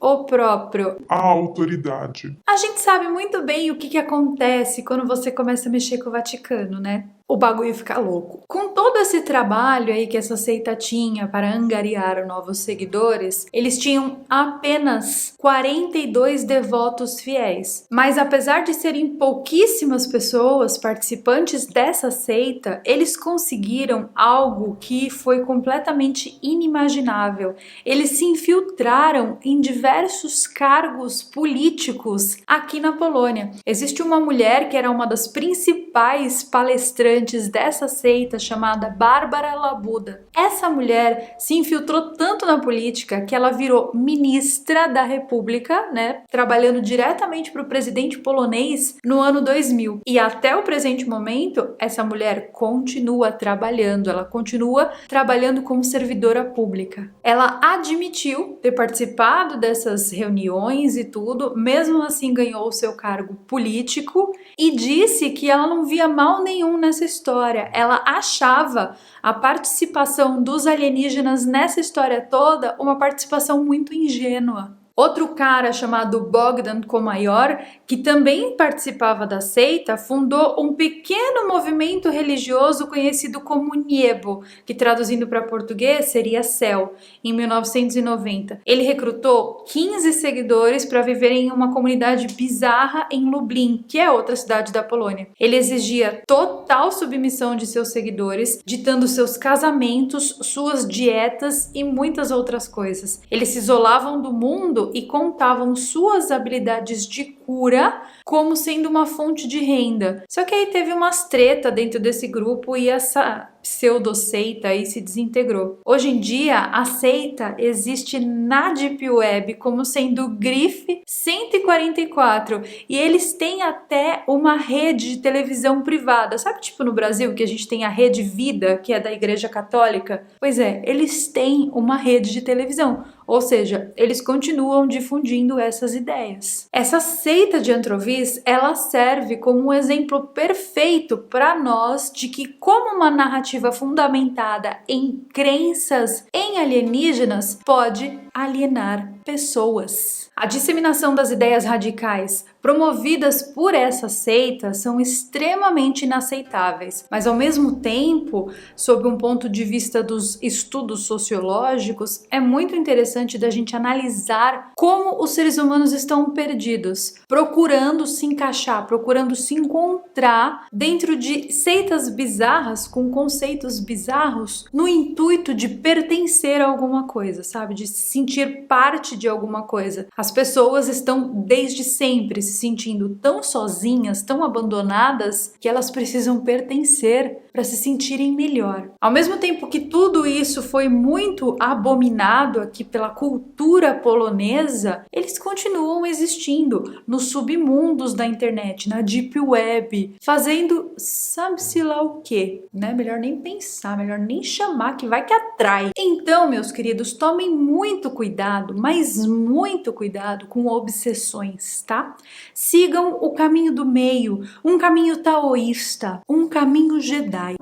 O próprio. A autoridade. A gente sabe muito bem o que acontece quando você começa a mexer com o Vaticano, né? O bagulho fica louco. Com todo esse trabalho aí que essa seita tinha para angariar novos seguidores, eles tinham apenas 42 devotos fiéis. Mas apesar de serem pouquíssimas pessoas participantes dessa seita, eles conseguiram algo que foi completamente inimaginável. Eles se infiltraram em diversos cargos políticos aqui na Polônia. Existe uma mulher que era uma das principais palestrantes dessa seita chamada Bárbara Labuda. Essa mulher se infiltrou tanto na política que ela virou ministra da República, né, trabalhando diretamente para o presidente polonês no ano 2000. E até o presente momento, essa mulher continua trabalhando, ela continua trabalhando como servidora pública. Ela admitiu ter participado dessas reuniões e tudo, mesmo assim ganhou o seu cargo político e disse que ela não via mal nenhum nessa história. Ela achava a participação dos alienígenas nessa história toda uma participação muito ingênua. Outro cara chamado Bogdan Komaior, que também participava da seita, fundou um pequeno movimento religioso conhecido como Niebo, que traduzindo para português seria céu, em 1990. Ele recrutou 15 seguidores para viverem em uma comunidade bizarra em Lublin, que é outra cidade da Polônia. Ele exigia total submissão de seus seguidores, ditando seus casamentos, suas dietas e muitas outras coisas. Eles se isolavam do mundo e contavam suas habilidades de cura como sendo uma fonte de renda. Só que aí teve umas treta dentro desse grupo e essa pseudo-seita e se desintegrou. Hoje em dia, a seita existe na Deep Web como sendo Grife 144 e eles têm até uma rede de televisão privada. Sabe, tipo no Brasil, que a gente tem a Rede Vida, que é da Igreja Católica? Pois é, eles têm uma rede de televisão. Ou seja, eles continuam difundindo essas ideias. Essa seita de Antrovis, ela serve como um exemplo perfeito para nós de que como uma narrativa fundamentada em crenças em alienígenas pode alienar pessoas. A disseminação das ideias radicais promovidas por essa seita são extremamente inaceitáveis, mas ao mesmo tempo, sob um ponto de vista dos estudos sociológicos, é muito interessante da gente analisar como os seres humanos estão perdidos, procurando se encaixar, procurando se encontrar dentro de seitas bizarras, com conceitos bizarros, no intuito de pertencer a alguma coisa, sabe? De se sentir parte de alguma coisa. As pessoas estão desde sempre se sentindo tão sozinhas, tão abandonadas, que elas precisam pertencer para se sentirem melhor. Ao mesmo tempo que tudo isso foi muito abominado aqui pela cultura polonesa, eles continuam existindo nos submundos da internet, na Deep Web, fazendo sabe-se lá o quê, né? Melhor nem pensar, melhor nem chamar, que vai que atrai. Então, meus queridos, tomem muito cuidado, mas muito cuidado com obsessões, tá? Sigam o caminho do meio, um caminho taoísta, um caminho Jedi.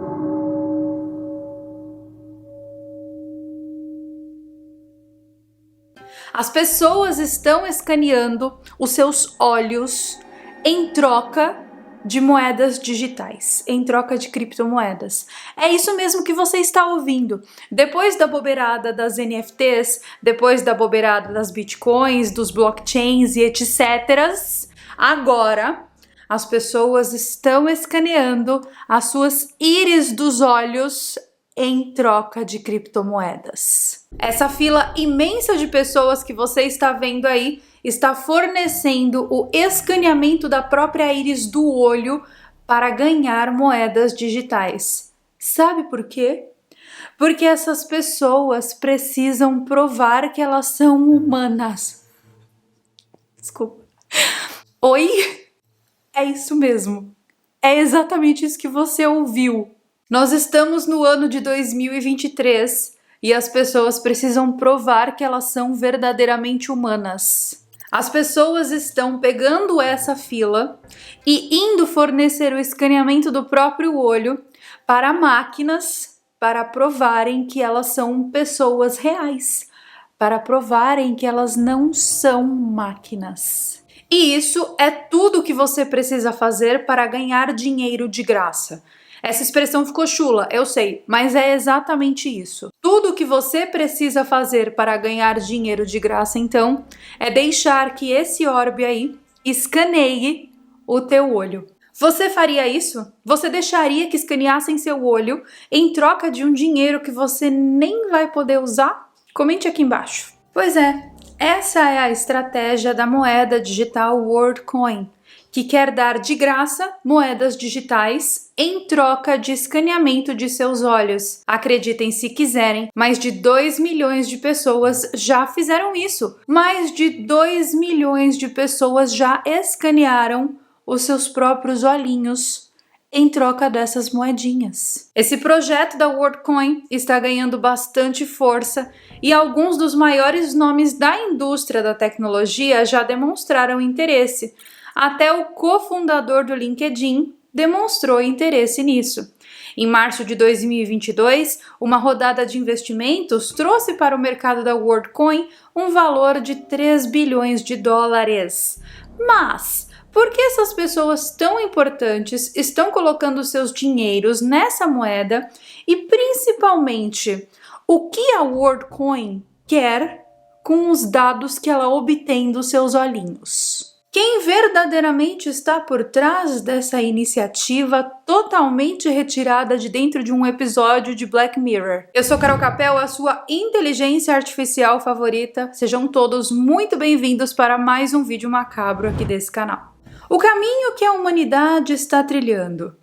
As pessoas estão escaneando os seus olhos em troca de moedas digitais, em troca de criptomoedas. É isso mesmo que você está ouvindo. Depois da bobeirada das NFTs, depois da bobeirada das bitcoins, dos blockchains e etc., agora as pessoas estão escaneando as suas íris dos olhos em troca de criptomoedas. Essa fila imensa de pessoas que você está vendo aí está fornecendo o escaneamento da própria íris do olho para ganhar moedas digitais. Sabe por quê? Porque essas pessoas precisam provar que elas são humanas. Desculpa. Oi? É isso mesmo. É exatamente isso que você ouviu. Nós estamos no ano de 2023 e as pessoas precisam provar que elas são verdadeiramente humanas. As pessoas estão pegando essa fila e indo fornecer o escaneamento do próprio olho para máquinas para provarem que elas são pessoas reais, para provarem que elas não são máquinas. E isso é tudo que você precisa fazer para ganhar dinheiro de graça. Essa expressão ficou chula, eu sei, mas é exatamente isso. Tudo que você precisa fazer para ganhar dinheiro de graça, então, é deixar que esse orbe aí escaneie o teu olho. Você faria isso? Você deixaria que escaneassem seu olho em troca de um dinheiro que você nem vai poder usar? Comente aqui embaixo. Pois é, essa é a estratégia da moeda digital WorldCoin, que quer dar de graça moedas digitais em troca de escaneamento de seus olhos. Acreditem se quiserem, mais de 2 milhões de pessoas já fizeram isso. Mais de 2 milhões de pessoas já escanearam os seus próprios olhinhos em troca dessas moedinhas. Esse projeto da WorldCoin está ganhando bastante força e alguns dos maiores nomes da indústria da tecnologia já demonstraram interesse. Até o cofundador do LinkedIn demonstrou interesse nisso. Em março de 2022, uma rodada de investimentos trouxe para o mercado da WorldCoin um valor de 3 bilhões de dólares. Mas por que essas pessoas tão importantes estão colocando seus dinheiros nessa moeda e, principalmente, o que a WorldCoin quer com os dados que ela obtém dos seus olhinhos? Quem verdadeiramente está por trás dessa iniciativa totalmente retirada de dentro de um episódio de Black Mirror? Eu sou Carol Capel, a sua inteligência artificial favorita. Sejam todos muito bem-vindos para mais um vídeo macabro aqui desse canal. O caminho que a humanidade está trilhando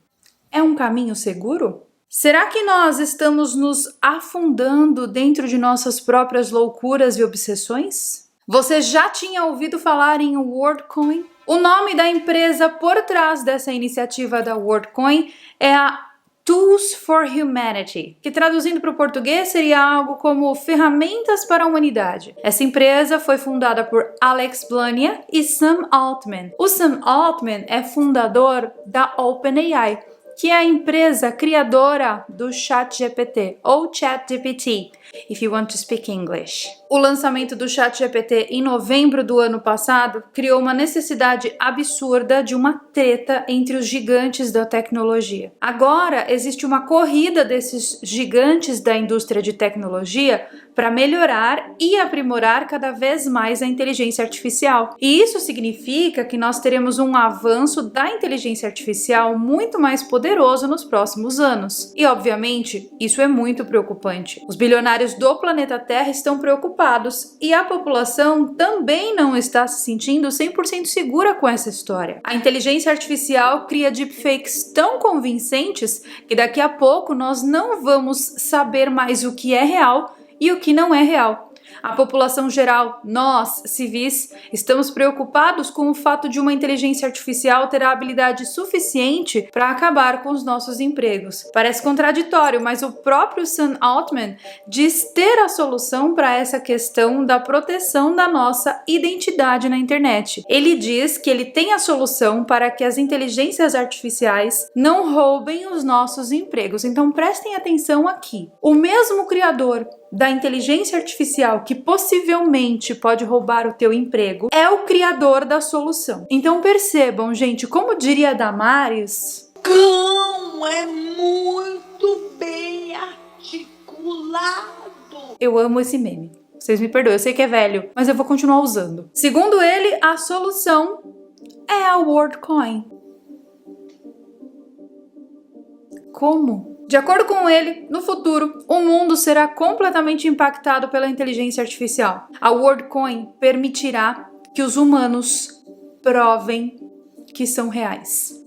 é um caminho seguro? Será que nós estamos nos afundando dentro de nossas próprias loucuras e obsessões? Você já tinha ouvido falar em WorldCoin? O nome da empresa por trás dessa iniciativa da WorldCoin é a Tools for Humanity, que traduzindo para o português seria algo como ferramentas para a humanidade. Essa empresa foi fundada por Alex Blania e Sam Altman. O Sam Altman é fundador da OpenAI, que é a empresa criadora do ChatGPT, ou ChatGPT, if you want to speak English. O lançamento do ChatGPT em novembro do ano passado criou uma necessidade absurda de uma treta entre os gigantes da tecnologia. Agora existe uma corrida desses gigantes da indústria de tecnologia para melhorar e aprimorar cada vez mais a inteligência artificial. E isso significa que nós teremos um avanço da inteligência artificial muito mais poderoso nos próximos anos. E, obviamente, isso é muito preocupante. Os bilionários do planeta Terra estão preocupados e a população também não está se sentindo 100% segura com essa história. A inteligência artificial cria deepfakes tão convincentes que daqui a pouco nós não vamos saber mais o que é real e o que não é real. A população geral, nós, civis, estamos preocupados com o fato de uma inteligência artificial ter a habilidade suficiente para acabar com os nossos empregos. Parece contraditório, mas o próprio Sam Altman diz ter a solução para essa questão da proteção da nossa identidade na internet. Ele diz que ele tem a solução para que as inteligências artificiais não roubem os nossos empregos. Então prestem atenção aqui. O mesmo criador da inteligência artificial que possivelmente pode roubar o teu emprego é o criador da solução. Então percebam, gente, como diria Damares, cão é muito bem articulado. Eu amo esse meme. Vocês me perdoem, eu sei que é velho, mas eu vou continuar usando. Segundo ele, a solução é a WorldCoin. Como? De acordo com ele, no futuro, o mundo será completamente impactado pela inteligência artificial. A WorldCoin permitirá que os humanos provem que são reais.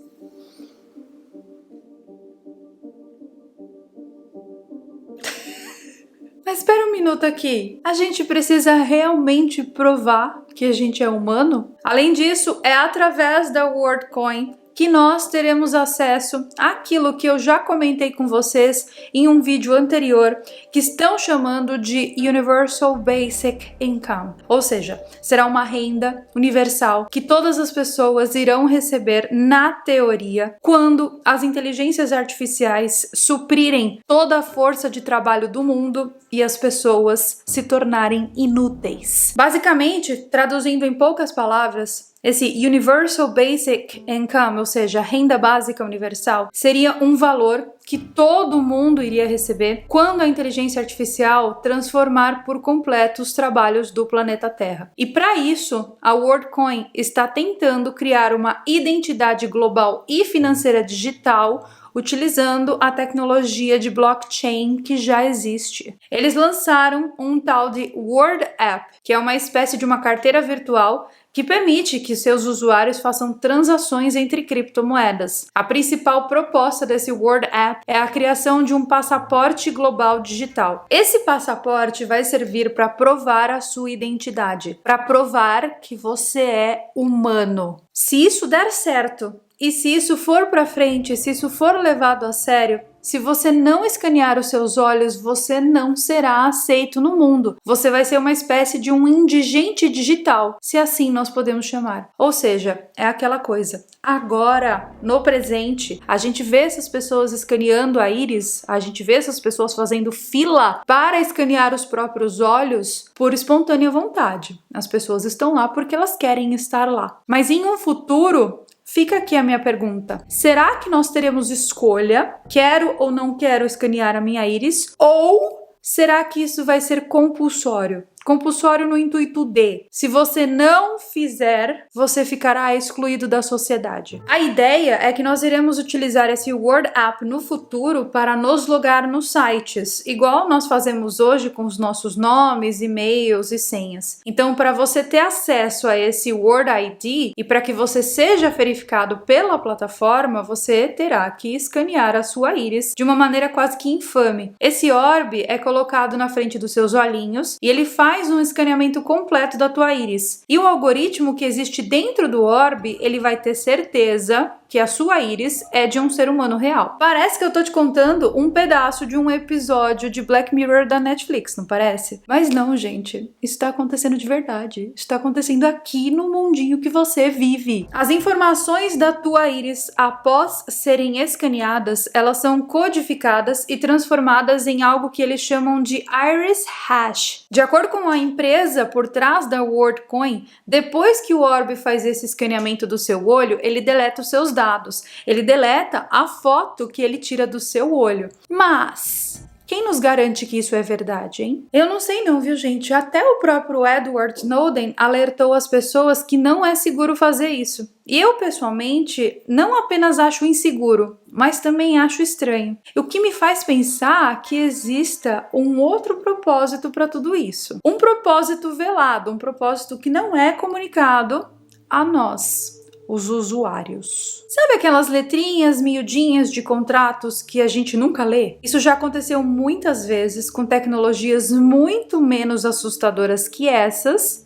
Mas espera um minuto aqui. A gente precisa realmente provar que a gente é humano? Além disso, é através da WorldCoin que nós teremos acesso àquilo que eu já comentei com vocês em um vídeo anterior, que estão chamando de Universal Basic Income. Ou seja, será uma renda universal que todas as pessoas irão receber na teoria quando as inteligências artificiais suprirem toda a força de trabalho do mundo e as pessoas se tornarem inúteis. Basicamente, traduzindo em poucas palavras, esse Universal Basic Income, ou seja, renda básica universal, seria um valor que todo mundo iria receber quando a inteligência artificial transformar por completo os trabalhos do planeta Terra. E para isso, a WorldCoin está tentando criar uma identidade global e financeira digital utilizando a tecnologia de blockchain que já existe. Eles lançaram um tal de World App, que é uma espécie de uma carteira virtual que permite que seus usuários façam transações entre criptomoedas. A principal proposta desse World App é a criação de um passaporte global digital. Esse passaporte vai servir para provar a sua identidade, para provar que você é humano. Se isso der certo, e se isso for para frente, se isso for levado a sério, se você não escanear os seus olhos, você não será aceito no mundo. Você vai ser uma espécie de um indigente digital, se assim nós podemos chamar. Ou seja, é aquela coisa. Agora, no presente, a gente vê essas pessoas escaneando a íris, a gente vê essas pessoas fazendo fila para escanear os próprios olhos por espontânea vontade. As pessoas estão lá porque elas querem estar lá. Mas em um futuro, fica aqui a minha pergunta. Será que nós teremos escolha? Quero ou não quero escanear a minha íris? Ou será que isso vai ser compulsório? compulsório no intuito de, se você não fizer, você ficará excluído da sociedade. A ideia é que nós iremos utilizar esse Word App no futuro para nos logar nos sites, igual nós fazemos hoje com os nossos nomes, e-mails e senhas. Então, para você ter acesso a esse Word ID e para que você seja verificado pela plataforma, você terá que escanear a sua íris de uma maneira quase que infame. Esse orbe é colocado na frente dos seus olhinhos e ele faz um escaneamento completo da tua íris. E o algoritmo que existe dentro do orbe, ele vai ter certeza que a sua íris é de um ser humano real. Parece que eu tô te contando um pedaço de um episódio de Black Mirror da Netflix, não parece? Mas não, gente. Isso tá acontecendo de verdade. Isso tá acontecendo aqui no mundinho que você vive. As informações da tua íris, após serem escaneadas, elas são codificadas e transformadas em algo que eles chamam de Iris Hash. De acordo com a empresa por trás da WorldCoin, depois que o orbe faz esse escaneamento do seu olho, ele deleta os seus dados. Ele deleta a foto que ele tira do seu olho. Mas quem nos garante que isso é verdade, hein? Eu não sei não, viu, gente? Até o próprio Edward Snowden alertou as pessoas que não é seguro fazer isso. E eu, pessoalmente, não apenas acho inseguro, mas também acho estranho. O que me faz pensar que exista um outro propósito para tudo isso. Um propósito velado, um propósito que não é comunicado a nós, os usuários. Sabe aquelas letrinhas miudinhas de contratos que a gente nunca lê? Isso já aconteceu muitas vezes com tecnologias muito menos assustadoras que essas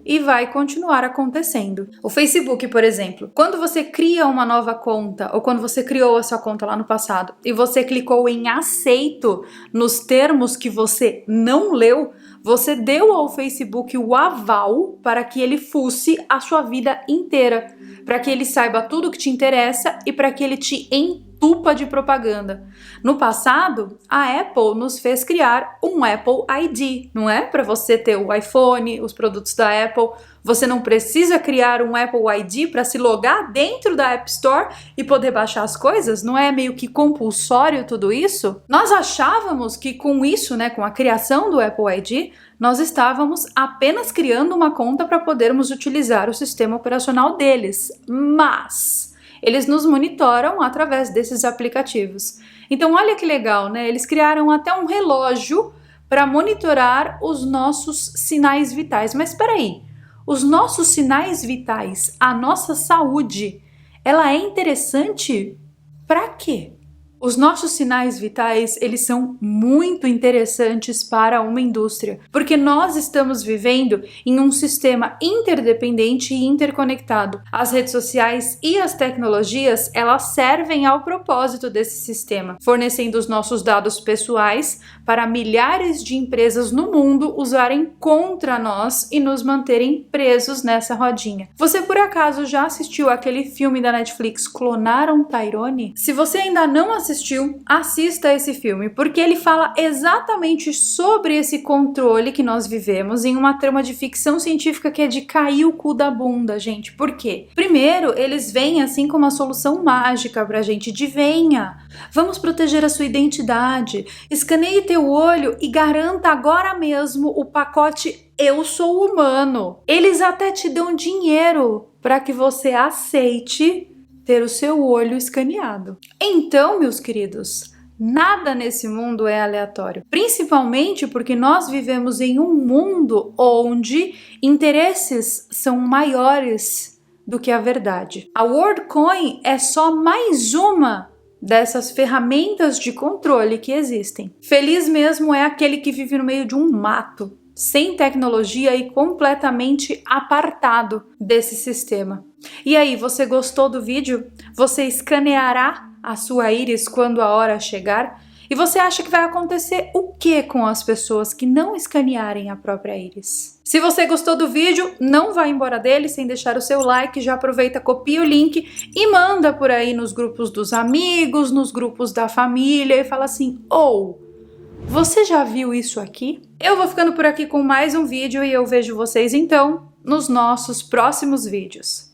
e vai continuar acontecendo. O Facebook, por exemplo, quando você cria uma nova conta ou quando você criou a sua conta lá no passado e você clicou em aceito nos termos que você não leu, você deu ao Facebook o aval para que ele fuce a sua vida inteira, para que ele saiba tudo o que te interessa e para que ele te entupa de propaganda. No passado, a Apple nos fez criar um Apple ID, não é? Para você ter o iPhone, os produtos da Apple, você não precisa criar um Apple ID para se logar dentro da App Store e poder baixar as coisas? Não é meio que compulsório tudo isso? Nós achávamos que com isso, né, com a criação do Apple ID, nós estávamos apenas criando uma conta para podermos utilizar o sistema operacional deles, mas eles nos monitoram através desses aplicativos. Então olha que legal, né? Eles criaram até um relógio para monitorar os nossos sinais vitais. Mas espera aí, os nossos sinais vitais, a nossa saúde, ela é interessante para quê? Os nossos sinais vitais, eles são muito interessantes para uma indústria, porque nós estamos vivendo em um sistema interdependente e interconectado. As redes sociais e as tecnologias, elas servem ao propósito desse sistema, fornecendo os nossos dados pessoais para milhares de empresas no mundo usarem contra nós e nos manterem presos nessa rodinha. Você por acaso já assistiu aquele filme da Netflix, Clonaram Tyrone? Se você ainda não assistiu, assista esse filme, porque ele fala exatamente sobre esse controle que nós vivemos em uma trama de ficção científica que é de cair o cu da bunda, gente. Por quê? Primeiro, eles vêm assim com uma solução mágica pra gente, de venha, vamos proteger a sua identidade, escaneie teu olho e garanta agora mesmo o pacote Eu Sou Humano. Eles até te dão dinheiro para que você aceite ter o seu olho escaneado. Então, meus queridos, nada nesse mundo é aleatório, principalmente porque nós vivemos em um mundo onde interesses são maiores do que a verdade. A WorldCoin é só mais uma dessas ferramentas de controle que existem. Feliz mesmo é aquele que vive no meio de um mato, sem tecnologia e completamente apartado desse sistema. E aí, você gostou do vídeo? Você escaneará a sua íris quando a hora chegar? E você acha que vai acontecer o que com as pessoas que não escanearem a própria íris? Se você gostou do vídeo, não vá embora dele sem deixar o seu like, já aproveita, copia o link e manda por aí nos grupos dos amigos, nos grupos da família e fala assim, você já viu isso aqui? Eu vou ficando por aqui com mais um vídeo e eu vejo vocês então nos nossos próximos vídeos.